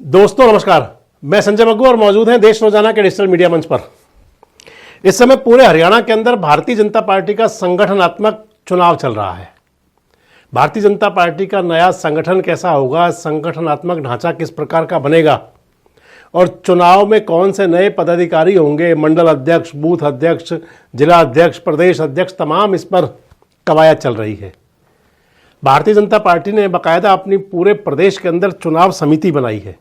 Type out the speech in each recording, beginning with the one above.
दोस्तों नमस्कार, मैं संजय मग्गू और मौजूद हैं देश रोजाना के डिजिटल मीडिया मंच पर। इस समय पूरे हरियाणा के अंदर भारतीय जनता पार्टी का संगठनात्मक चुनाव चल रहा है। भारतीय जनता पार्टी का नया संगठन कैसा होगा, संगठनात्मक ढांचा किस प्रकार का बनेगा और चुनाव में कौन से नए पदाधिकारी होंगे, मंडल अध्यक्ष, बूथ अध्यक्ष, जिला अध्यक्ष, प्रदेश अध्यक्ष, तमाम इस पर कवायद चल रही है। भारतीय जनता पार्टी ने बाकायदा अपनी पूरे प्रदेश के अंदर चुनाव समिति बनाई है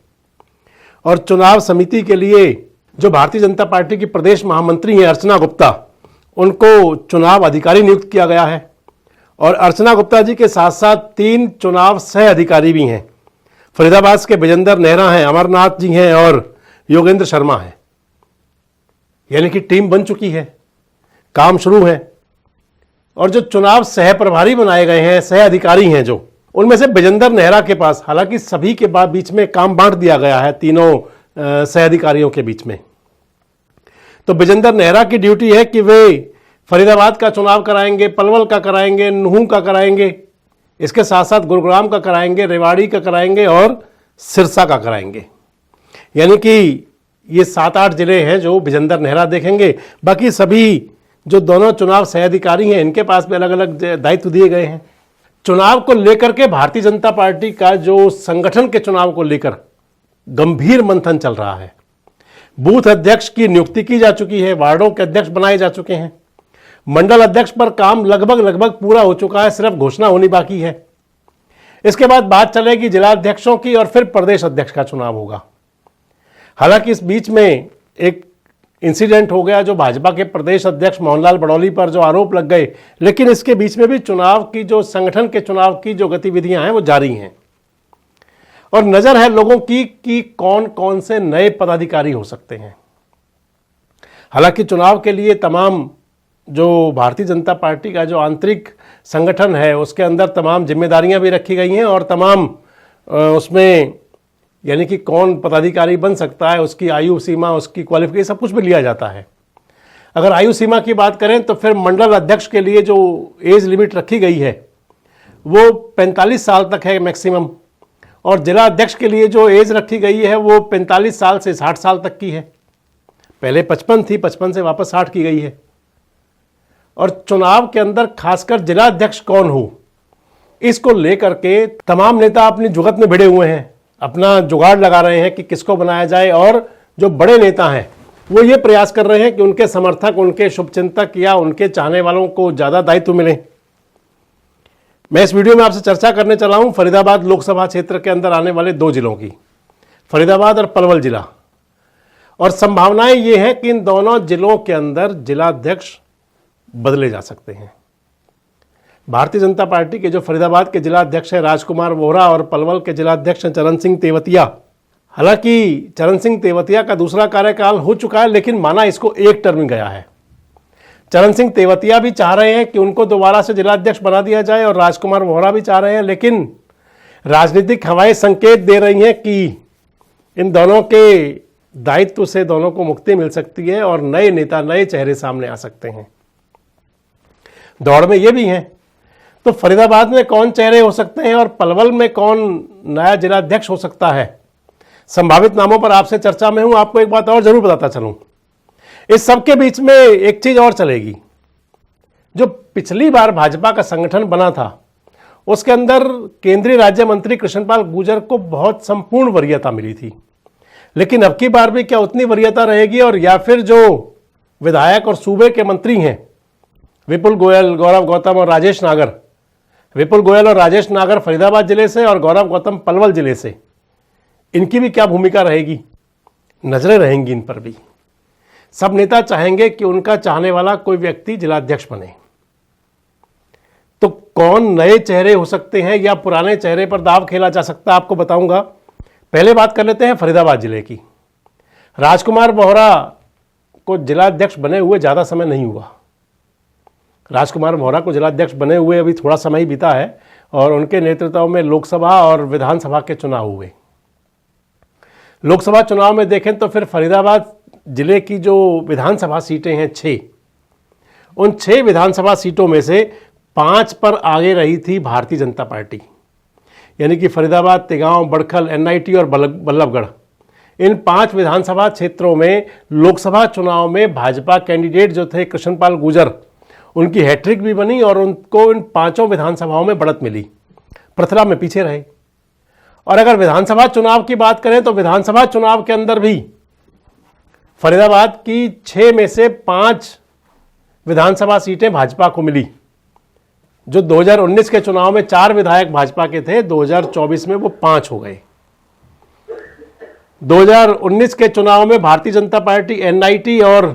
और चुनाव समिति के लिए जो भारतीय जनता पार्टी की प्रदेश महामंत्री हैं अर्चना गुप्ता, उनको चुनाव अधिकारी नियुक्त किया गया है। और अर्चना गुप्ता जी के साथ साथ 3 चुनाव सह अधिकारी भी हैं। फरीदाबाद के विजेंद्र नेहरा हैं, अमरनाथ जी हैं और योगेंद्र शर्मा हैं। यानी कि टीम बन चुकी है, काम शुरू है। और जो चुनाव सह प्रभारी बनाए गए हैं, सह अधिकारी हैं जो, उनमें से विजेंद्र नेहरा के पास, हालांकि सभी के बाद बीच में काम बांट दिया गया है, तीनों सह अधिकारियों के बीच में। तो विजेंद्र नेहरा की ड्यूटी है कि वे फरीदाबाद का चुनाव कराएंगे, पलवल का कराएंगे, नुहू का कराएंगे, इसके साथ साथ गुरुग्राम का कराएंगे, रेवाड़ी का कराएंगे और सिरसा का कराएंगे। यानी कि ये 7-8 जिले हैं जो विजेंद्र नेहरा देखेंगे। बाकी सभी जो दोनों चुनाव सह अधिकारी हैं, इनके पास भी अलग अलग दायित्व दिए गए हैं। चुनाव को लेकर के भारतीय जनता पार्टी का जो संगठन के चुनाव को लेकर गंभीर मंथन चल रहा है। बूथ अध्यक्ष की नियुक्ति की जा चुकी है, वार्डों के अध्यक्ष बनाए जा चुके हैं, मंडल अध्यक्ष पर काम लगभग पूरा हो चुका है, सिर्फ घोषणा होनी बाकी है। इसके बाद बात चलेगी जिला अध्यक्षों की और फिर प्रदेश अध्यक्ष का चुनाव होगा। हालांकि इस बीच में एक इंसिडेंट हो गया जो भाजपा के प्रदेश अध्यक्ष मोहनलाल बड़ौली पर जो आरोप लग गए, लेकिन इसके बीच में भी चुनाव की जो संगठन के चुनाव की जो गतिविधियां हैं वो जारी हैं और नजर है लोगों की कि कौन कौन से नए पदाधिकारी हो सकते हैं। हालांकि चुनाव के लिए तमाम जो भारतीय जनता पार्टी का जो आंतरिक संगठन है उसके अंदर तमाम जिम्मेदारियां भी रखी गई हैं और तमाम उसमें यानी कि कौन पदाधिकारी बन सकता है, उसकी आयु सीमा, उसकी क्वालिफिकेशन, सब कुछ भी लिया जाता है। अगर आयु सीमा की बात करें तो फिर मंडल अध्यक्ष के लिए जो एज लिमिट रखी गई है वो 45 साल तक है मैक्सिमम, और जिला अध्यक्ष के लिए जो एज रखी गई है वो 45 साल से 60 साल तक की है। पहले 55 थी, 55 से वापस 60 की गई है। और चुनाव के अंदर खासकर जिला अध्यक्ष कौन हो, इसको लेकर के तमाम नेता अपनी जुगत में भिड़े हुए हैं, अपना जुगाड़ लगा रहे हैं कि किसको बनाया जाए। और जो बड़े नेता हैं वो ये प्रयास कर रहे हैं कि उनके समर्थक, उनके शुभचिंतक या उनके चाहने वालों को ज़्यादा दायित्व मिले। मैं इस वीडियो में आपसे चर्चा करने चला हूँ फरीदाबाद लोकसभा क्षेत्र के अंदर आने वाले 2 जिलों की, फरीदाबाद और पलवल जिला। और संभावनाएं ये हैं कि इन दोनों जिलों के अंदर जिलाध्यक्ष बदले जा सकते हैं। भारतीय जनता पार्टी के जो फरीदाबाद के जिला अध्यक्ष हैं राजकुमार बोहरा और पलवल के जिला अध्यक्ष हैं चरण सिंह तेवतिया। हालांकि चरण सिंह तेवतिया का दूसरा कार्यकाल हो चुका है, लेकिन माना इसको 1 टर्म गया है। चरण सिंह तेवतिया भी चाह रहे हैं कि उनको दोबारा से जिला अध्यक्ष बना दिया जाए और राजकुमार बोहरा भी चाह रहे हैं, लेकिन राजनीतिक हवाएं संकेत दे रही हैं कि इन दोनों के दायित्व से दोनों को मुक्ति मिल सकती है और नए नेता, नए चेहरे सामने आ सकते हैं। दौड़ में ये भी हैं। तो फरीदाबाद में कौन चेहरे हो सकते हैं और पलवल में कौन नया जिलाध्यक्ष हो सकता है, संभावित नामों पर आपसे चर्चा में हूं। आपको एक बात और जरूर बताता चलूं, इस सब के बीच में एक चीज और चलेगी। जो पिछली बार भाजपा का संगठन बना था उसके अंदर केंद्रीय राज्य मंत्री कृष्णपाल गुर्जर को बहुत संपूर्ण वरीयता मिली थी, लेकिन अब की बार भी क्या उतनी वरीयता रहेगी, और या फिर जो विधायक और सूबे के मंत्री हैं विपुल गोयल, गौरव गौतम और राजेश नागर, विपुल गोयल और राजेश नागर फरीदाबाद जिले से और गौरव गौतम पलवल जिले से, इनकी भी क्या भूमिका रहेगी, नजरें रहेंगी इन पर भी। सब नेता चाहेंगे कि उनका चाहने वाला कोई व्यक्ति जिलाध्यक्ष बने। तो कौन नए चेहरे हो सकते हैं या पुराने चेहरे पर दाव खेला जा सकता है, आपको बताऊंगा। पहले बात कर लेते हैं फरीदाबाद जिले की। राजकुमार बोहरा को जिलाध्यक्ष बने हुए ज़्यादा समय नहीं हुआ। राजकुमार बोहरा को जिलाध्यक्ष बने हुए अभी थोड़ा समय ही बीता है और उनके नेतृत्व में लोकसभा और विधानसभा के चुनाव हुए। लोकसभा चुनाव में देखें तो फिर फरीदाबाद जिले की जो विधानसभा सीटें हैं 6, उन 6 विधानसभा सीटों में से 5 पर आगे रही थी भारतीय जनता पार्टी। यानी कि फरीदाबाद, तिगांव, बड़खल, एनआईटी और बल्लभगढ़, इन 5 विधानसभा क्षेत्रों में लोकसभा चुनाव में भाजपा कैंडिडेट जो थे कृष्णपाल गुर्जर, उनकी हैट्रिक भी बनी और उनको इन 5 विधानसभाओं में बढ़त मिली। प्रथला में पीछे रहे। और अगर विधानसभा चुनाव की बात करें तो विधानसभा चुनाव के अंदर भी फरीदाबाद की 6 में से 5 विधानसभा सीटें भाजपा को मिली। जो 2019 के चुनाव में 4 विधायक भाजपा के थे, 2024 में वो 5 हो गए। 2019 के चुनाव में भारतीय जनता पार्टी एनआईटी और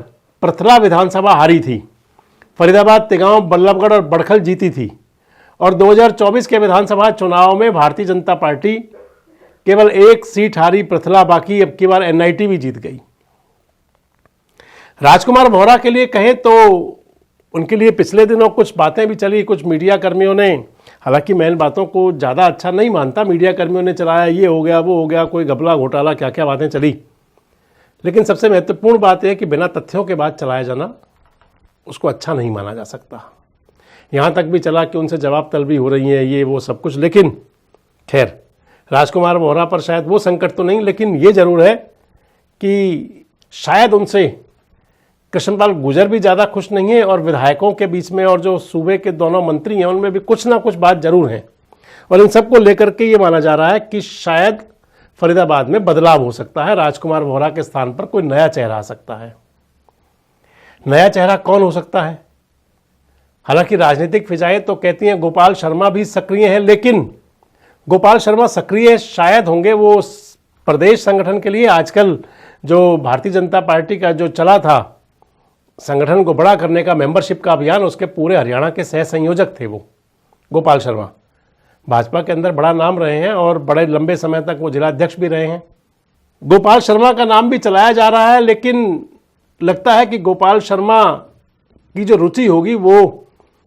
प्रथला विधानसभा हारी थी, फरीदाबाद, तिगांव, बल्लभगढ़ और बड़खल जीती थी। और 2024 के विधानसभा चुनाव में भारतीय जनता पार्टी केवल 1 सीट हारी, प्रथला, बाकी अब की बार एनआईटी भी जीत गई। राजकुमार बोहरा के लिए कहें तो उनके लिए पिछले दिनों कुछ बातें भी चली, कुछ मीडिया कर्मियों ने, हालांकि मैं इन बातों को ज़्यादा अच्छा नहीं मानता, मीडिया कर्मियों ने चलाया, ये हो गया, वो हो गया, कोई घपला घोटाला, क्या क्या बातें चली। लेकिन सबसे महत्वपूर्ण बात यह है कि बिना तथ्यों के बाद चलाया जाना उसको अच्छा नहीं माना जा सकता। यहाँ तक भी चला कि उनसे जवाब तलबी हो रही है, ये वो सब कुछ। लेकिन खैर, राजकुमार बोहरा पर शायद वो संकट तो नहीं, लेकिन ये जरूर है कि शायद उनसे कृष्णपाल गुर्जर भी ज़्यादा खुश नहीं है और विधायकों के बीच में और जो सूबे के दोनों मंत्री हैं उनमें भी कुछ ना कुछ बात जरूर है। और इन सबको लेकर के ये माना जा रहा है कि शायद फरीदाबाद में बदलाव हो सकता है, राजकुमार बोहरा के स्थान पर कोई नया चेहरा आ सकता है। नया चेहरा कौन हो सकता है? हालांकि राजनीतिक फिजाएं तो कहती हैं गोपाल शर्मा भी सक्रिय हैं, लेकिन गोपाल शर्मा सक्रिय शायद होंगे वो प्रदेश संगठन के लिए। आजकल जो भारतीय जनता पार्टी का जो चला था संगठन को बड़ा करने का, मेंबरशिप का अभियान, उसके पूरे हरियाणा के सह संयोजक थे वो गोपाल शर्मा। भाजपा के अंदर बड़ा नाम रहे हैं और बड़े लंबे समय तक वो जिलाध्यक्ष भी रहे हैं। गोपाल शर्मा का नाम भी चलाया जा रहा है, लेकिन लगता है कि गोपाल शर्मा की जो रुचि होगी वो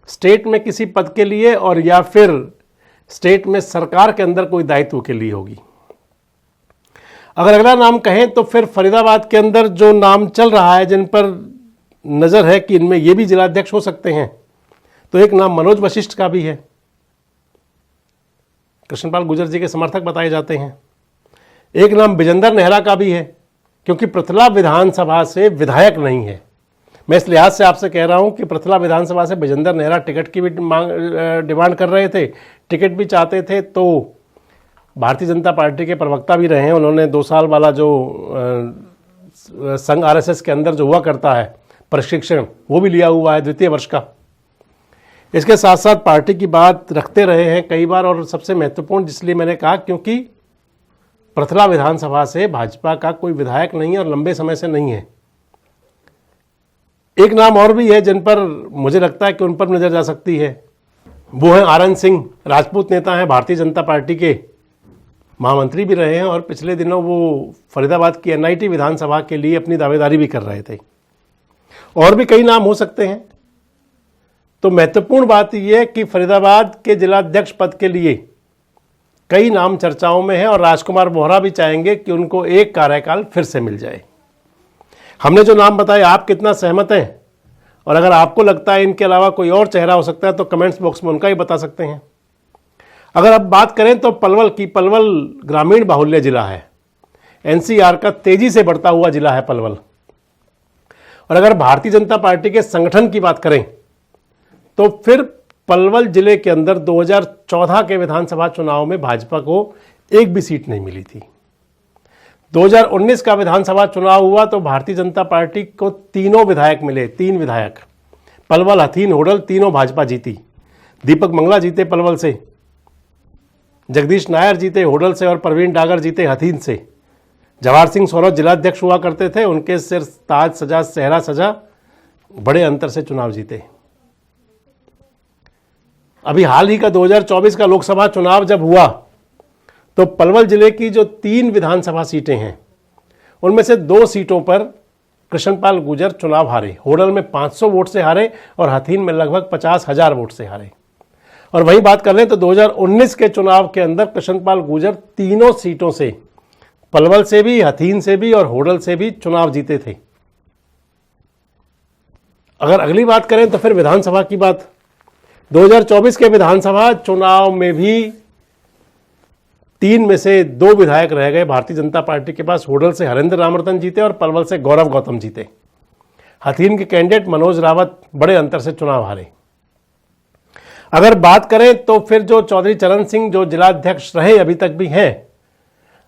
स्टेट में किसी पद के लिए और या फिर स्टेट में सरकार के अंदर कोई दायित्व के लिए होगी। अगर अगला नाम कहें तो फिर फरीदाबाद के अंदर जो नाम चल रहा है, जिन पर नज़र है कि इनमें ये भी जिलाध्यक्ष हो सकते हैं, तो एक नाम मनोज वशिष्ठ का भी है। कृष्णपाल गुर्जर जी के समर्थक बताए जाते हैं। एक नाम विजेंद्र नेहरा का भी है, क्योंकि प्रथला विधानसभा से विधायक नहीं है। मैं इस लिहाज से आपसे कह रहा हूं कि प्रथला विधानसभा से विजेंद्र नेहरा टिकट की भी डिमांड कर रहे थे, टिकट भी चाहते थे। तो भारतीय जनता पार्टी के प्रवक्ता भी रहे हैं, उन्होंने 2 साल वाला जो संघ आरएसएस के अंदर जो हुआ करता है प्रशिक्षण, वो भी लिया हुआ है, 2य वर्ष का। इसके साथ साथ पार्टी की बात रखते रहे हैं कई बार, और सबसे महत्वपूर्ण जिसलिए मैंने कहा क्योंकि प्रथला विधानसभा से भाजपा का कोई विधायक नहीं है और लंबे समय से नहीं है। एक नाम और भी है जिन पर मुझे लगता है कि उन पर नजर जा सकती है, वो है आनंद सिंह। राजपूत नेता हैं, भारतीय जनता पार्टी के महामंत्री भी रहे हैं और पिछले दिनों वो फरीदाबाद की एनआईटी विधानसभा के लिए अपनी दावेदारी भी कर रहे थे। और भी कई नाम हो सकते हैं। तो महत्वपूर्ण बात यह है कि फरीदाबाद के जिलाध्यक्ष पद के लिए कई नाम चर्चाओं में हैं और राजकुमार बोहरा भी चाहेंगे कि उनको एक कार्यकाल फिर से मिल जाए। हमने जो नाम बताए, आप कितना सहमत हैं? और अगर आपको लगता है इनके अलावा कोई और चेहरा हो सकता है तो कमेंट्स बॉक्स में उनका ही बता सकते हैं। अगर अब बात करें तो पलवल की, पलवल ग्रामीण बाहुल्य जिला है, एनसीआर का तेजी से बढ़ता हुआ जिला है पलवल। और अगर भारतीय जनता पार्टी के संगठन की बात करें तो फिर पलवल जिले के अंदर 2014 के विधानसभा चुनाव में भाजपा को एक भी सीट नहीं मिली थी। 2019 का विधानसभा चुनाव हुआ तो भारतीय जनता पार्टी को 3 विधायक मिले, 3 विधायक, पलवल, हथीन, होडल, तीनों भाजपा जीती। दीपक मंगला जीते पलवल से, जगदीश नायर जीते होडल से और प्रवीण डागर जीते हथीन से। जवाहर सिंह सोनवत जिलाध्यक्ष हुआ करते थे, उनके सिर ताज सजा, सेहरा सजा, बड़े अंतर से चुनाव जीते। अभी हाल ही का 2024 का लोकसभा चुनाव जब हुआ तो पलवल जिले की जो 3 विधानसभा सीटें हैं उनमें से 2 सीटों पर कृष्णपाल गुर्जर चुनाव हारे। होडल में 500 वोट से हारे और हथीन में लगभग 50,000 वोट से हारे। और वहीं बात कर लें तो 2019 के चुनाव के अंदर कृष्णपाल गुर्जर तीनों सीटों से, पलवल से भी, हथीन से भी और होडल से भी चुनाव जीते थे। अगर अगली बात करें तो फिर विधानसभा की बात, 2024 के विधानसभा चुनाव में भी 3 में से 2 विधायक रह गए भारतीय जनता पार्टी के पास। होडल से हरेंद्र रामरतन जीते और पलवल से गौरव गौतम जीते। हथीन के कैंडिडेट मनोज रावत बड़े अंतर से चुनाव हारे। अगर बात करें तो फिर जो चौधरी चरण सिंह जो जिलाध्यक्ष रहे अभी तक भी हैं,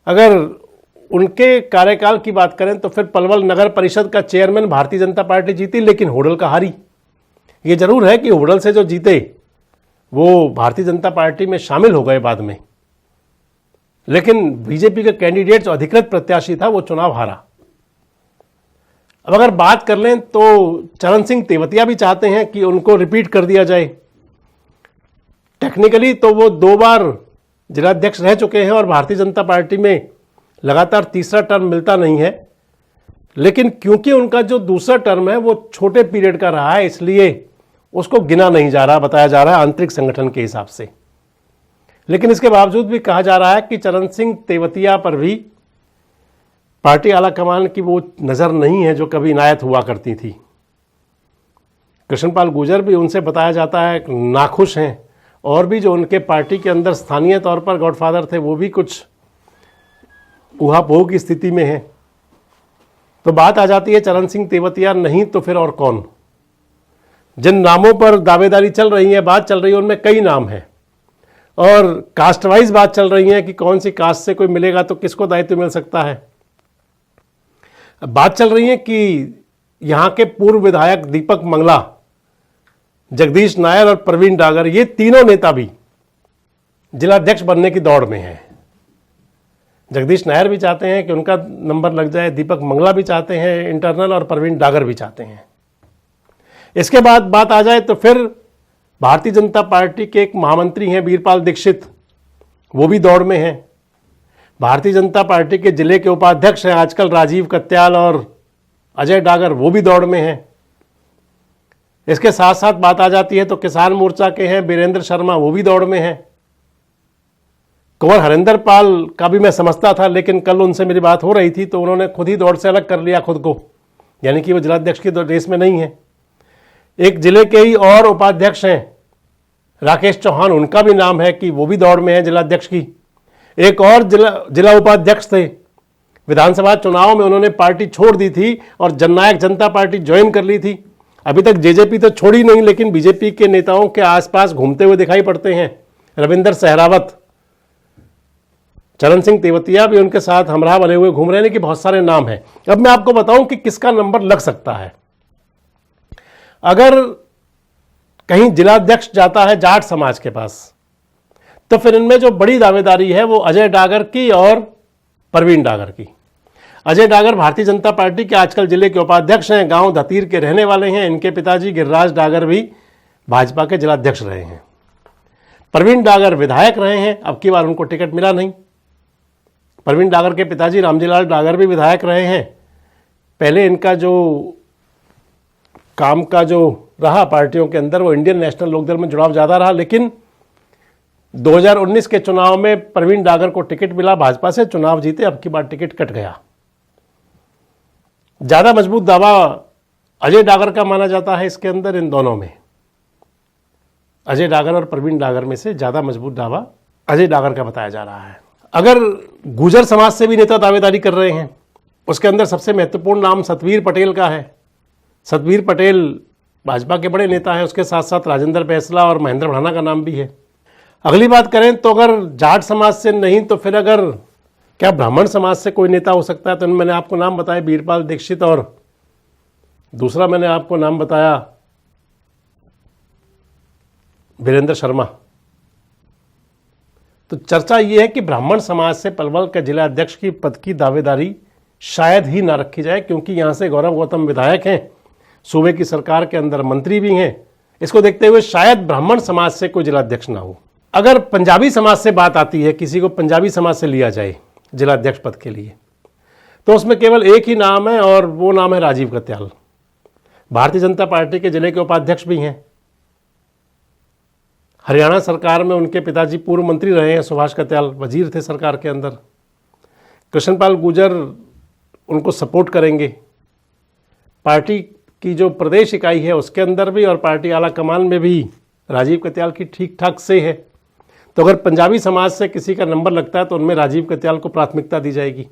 अगर उनके कार्यकाल की बात करें तो फिर पलवल नगर परिषद का चेयरमैन भारतीय जनता पार्टी जीती, लेकिन होडल का हारी। ये जरूर है कि होडल से जो जीते वो भारतीय जनता पार्टी में शामिल हो गए बाद में, लेकिन बीजेपी का कैंडिडेट जो अधिकृत प्रत्याशी था वो चुनाव हारा। अब अगर बात कर लें तो चरण सिंह तेवतिया भी चाहते हैं कि उनको रिपीट कर दिया जाए। टेक्निकली तो वो 2 बार जिलाध्यक्ष रह चुके हैं और भारतीय जनता पार्टी में लगातार तीसरा टर्म मिलता नहीं है, लेकिन क्योंकि उनका जो दूसरा टर्म है वो छोटे पीरियड का रहा है, इसलिए उसको गिना नहीं जा रहा, बताया जा रहा है आंतरिक संगठन के हिसाब से। लेकिन इसके बावजूद भी कहा जा रहा है कि चरण सिंह तेवतिया पर भी पार्टी आलाकमान की वो नज़र नहीं है जो कभी इनायत हुआ करती थी। कृष्णपाल गुर्जर भी उनसे बताया जाता है नाखुश हैं, और भी जो उनके पार्टी के अंदर स्थानीय तौर पर गॉडफादर थे वो भी कुछ ऊहापोह की स्थिति में है। तो बात आ जाती है चरण सिंह तेवतिया नहीं तो फिर और कौन। जिन नामों पर दावेदारी चल रही है, बात चल रही है, उनमें कई नाम हैं और कास्ट वाइज बात चल रही है कि कौन सी कास्ट से कोई मिलेगा तो किसको दायित्व मिल सकता है। बात चल रही है कि यहाँ के पूर्व विधायक दीपक मंगला, जगदीश नायर और प्रवीण डागर, ये तीनों नेता भी जिलाध्यक्ष बनने की दौड़ में हैं। जगदीश नायर भी चाहते हैं कि उनका नंबर लग जाए, दीपक मंगला भी चाहते हैं इंटरनल, और प्रवीण डागर भी चाहते हैं। इसके बाद बात आ जाए तो फिर भारतीय जनता पार्टी के एक महामंत्री हैं वीरपाल दीक्षित, वो भी दौड़ में हैं। भारतीय जनता पार्टी के जिले के उपाध्यक्ष हैं आजकल राजीव कत्याल और अजय डागर, वो भी दौड़ में हैं। इसके साथ साथ बात आ जाती है तो किसान मोर्चा के हैं वीरेंद्र शर्मा, वो भी दौड़ में हैं। कुंवर हरेंद्र पाल का भी मैं समझता था, लेकिन कल उनसे मेरी बात हो रही थी तो उन्होंने खुद ही दौड़ से अलग कर लिया खुद को, यानी कि वो जिलाध्यक्ष की रेस में नहीं है। एक जिले के ही और उपाध्यक्ष हैं राकेश चौहान, उनका भी नाम है कि वो भी दौड़ में है जिलाध्यक्ष की। एक और जिला उपाध्यक्ष थे, विधानसभा चुनाव में उन्होंने पार्टी छोड़ दी थी और जननायक जनता पार्टी ज्वाइन कर ली थी। अभी तक जेजेपी तो छोड़ी नहीं, लेकिन बीजेपी के नेताओं के आसपास घूमते हुए दिखाई पड़ते हैं। रविंदर सहरावत, चरण सिंह तेवतिया भी उनके साथ हमराह बने हुए घूम रहे हैं कि बहुत सारे नाम हैं। अब मैं आपको बताऊं कि किसका नंबर लग सकता है। अगर कहीं जिलाध्यक्ष जाता है जाट समाज के पास, तो फिर इनमें जो बड़ी दावेदारी है वो अजय डागर की और प्रवीण डागर की। अजय डागर भारतीय जनता पार्टी के आजकल जिले के उपाध्यक्ष हैं, गांव धतीर के रहने वाले हैं। इनके पिताजी गिरिराज डागर भी भाजपा के जिलाध्यक्ष रहे हैं। प्रवीण डागर विधायक रहे हैं, अब की बार उनको टिकट मिला नहीं। प्रवीण डागर के पिताजी रामजीलाल डागर भी विधायक रहे हैं। पहले इनका जो काम का जो रहा पार्टियों के अंदर वो इंडियन नेशनल लोकदल में जुड़ाव ज़्यादा रहा, लेकिन 2019 के चुनाव में प्रवीण डागर को टिकट मिला, भाजपा से चुनाव जीते, अब की बार टिकट कट गया। ज़्यादा मजबूत दावा अजय डागर का माना जाता है इसके अंदर। इन दोनों में अजय डागर और प्रवीण डागर में से ज़्यादा मजबूत दावा अजय डागर का बताया जा रहा है। अगर गुर्जर समाज से भी नेता दावेदारी कर रहे हैं, उसके अंदर सबसे महत्वपूर्ण नाम सतवीर पटेल का है। सतवीर पटेल भाजपा के बड़े नेता हैं, उसके साथ साथ राजेंद्र बैसला और महेंद्र भड़ाना का नाम भी है। अगली बात करें तो अगर जाट समाज से नहीं तो फिर अगर क्या ब्राह्मण समाज से कोई नेता हो सकता है, तो मैंने आपको नाम बताया वीरपाल दीक्षित, और दूसरा मैंने आपको नाम बताया वीरेंद्र शर्मा। तो चर्चा यह है कि ब्राह्मण समाज से पलवल के जिला अध्यक्ष की पद की दावेदारी शायद ही ना रखी जाए, क्योंकि यहां से गौरव गौतम विधायक हैं, सूबे की सरकार के अंदर मंत्री भी हैं। इसको देखते हुए शायद ब्राह्मण समाज से कोई जिलाध्यक्ष ना हो। अगर पंजाबी समाज से बात आती है, किसी को पंजाबी समाज से लिया जाए जिलाध्यक्ष पद के लिए, तो उसमें केवल एक ही नाम है और वो नाम है राजीव कत्याल। भारतीय जनता पार्टी के जिले के उपाध्यक्ष भी हैं। हरियाणा सरकार में उनके पिताजी पूर्व मंत्री रहे हैं, सुभाष कत्याल वजीर थे सरकार के अंदर। कृष्णपाल गुर्जर उनको सपोर्ट करेंगे। पार्टी की जो प्रदेश इकाई है उसके अंदर भी और पार्टी आला कमान में भी राजीव कत्याल की ठीक ठाक से है। तो अगर पंजाबी समाज से किसी का नंबर लगता है तो उनमें राजीव कत्याल को प्राथमिकता दी जाएगी।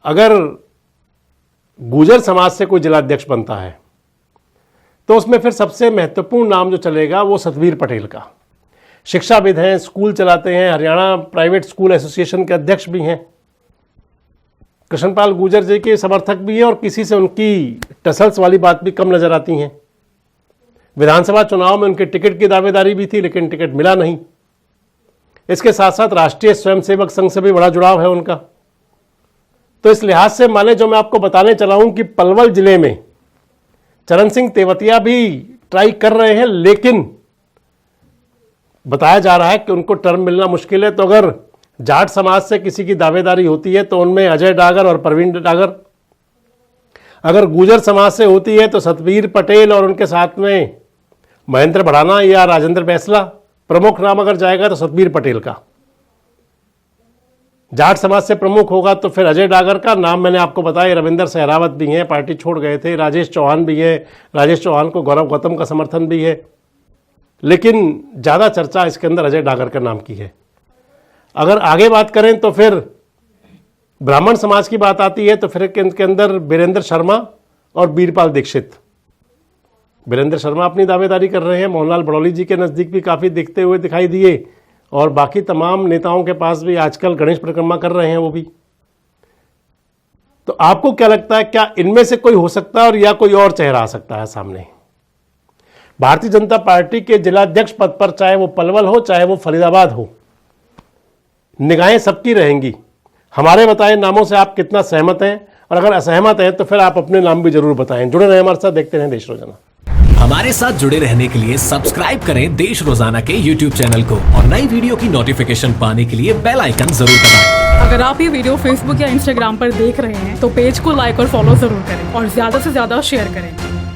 अगर गुर्जर समाज से कोई जिलाध्यक्ष बनता है तो उसमें फिर सबसे महत्वपूर्ण नाम जो चलेगा वो सतवीर पटेल का। शिक्षाविद हैं, स्कूल चलाते हैं, हरियाणा प्राइवेट स्कूल एसोसिएशन के अध्यक्ष भी हैं, कृष्णपाल गुर्जर जी के समर्थक भी हैं और किसी से उनकी टसल्स वाली बात भी कम नजर आती हैं। विधानसभा चुनाव में उनके टिकट की दावेदारी भी थी लेकिन टिकट मिला नहीं। इसके साथ साथ राष्ट्रीय स्वयंसेवक संघ से भी बड़ा जुड़ाव है उनका। तो इस लिहाज से माने जो मैं आपको बताने चला हूं कि पलवल जिले में चरण सिंह तेवतिया भी ट्राई कर रहे हैं, लेकिन बताया जा रहा है कि उनको टर्म मिलना मुश्किल है। तो अगर जाट समाज से किसी की दावेदारी होती है तो उनमें अजय डागर और प्रवीण डागर, अगर गुर्जर समाज से होती है तो सतवीर पटेल और उनके साथ में महेंद्र भड़ाना या राजेंद्र बैसला, प्रमुख नाम अगर जाएगा तो सतवीर पटेल का। जाट समाज से प्रमुख होगा तो फिर अजय डागर का नाम मैंने आपको बताया, रविंदर सहरावत भी हैं, पार्टी छोड़ गए थे, राजेश चौहान भी है, राजेश चौहान को गौरव गौतम का समर्थन भी है, लेकिन ज़्यादा चर्चा इसके अंदर अजय डागर का नाम की है। अगर आगे बात करें तो फिर ब्राह्मण समाज की बात आती है तो फिर इनके अंदर बीरेंद्र शर्मा और बीरपाल दीक्षित। बीरेंद्र शर्मा अपनी दावेदारी कर रहे हैं, मोहनलाल बड़ौली जी के नज़दीक भी काफ़ी दिखते हुए दिखाई दिए और बाकी तमाम नेताओं के पास भी आजकल गणेश परिक्रमा कर रहे हैं वो भी। तो आपको क्या लगता है, क्या इनमें से कोई हो सकता है और या कोई और चेहरा आ सकता है सामने? भारतीय जनता पार्टी के जिलाध्यक्ष पद पर चाहे वो पलवल हो चाहे वो फरीदाबाद हो, निगाहें सबकी रहेंगी। हमारे बताए नामों से आप कितना सहमत हैं, और अगर असहमत हैं तो फिर आप अपने नाम भी जरूर बताएं। जुड़े रहें हमारे साथ, देखते रहें देश रोजाना। हमारे साथ जुड़े रहने के लिए सब्सक्राइब करें देश रोजाना के YouTube चैनल को और नई वीडियो की नोटिफिकेशन पाने के लिए बेल आइकन जरूर दबाएं। अगर आप ये वीडियो Facebook या Instagram पर देख रहे हैं तो पेज को लाइक और फॉलो जरूर करें और ज्यादा से ज्यादा शेयर करें।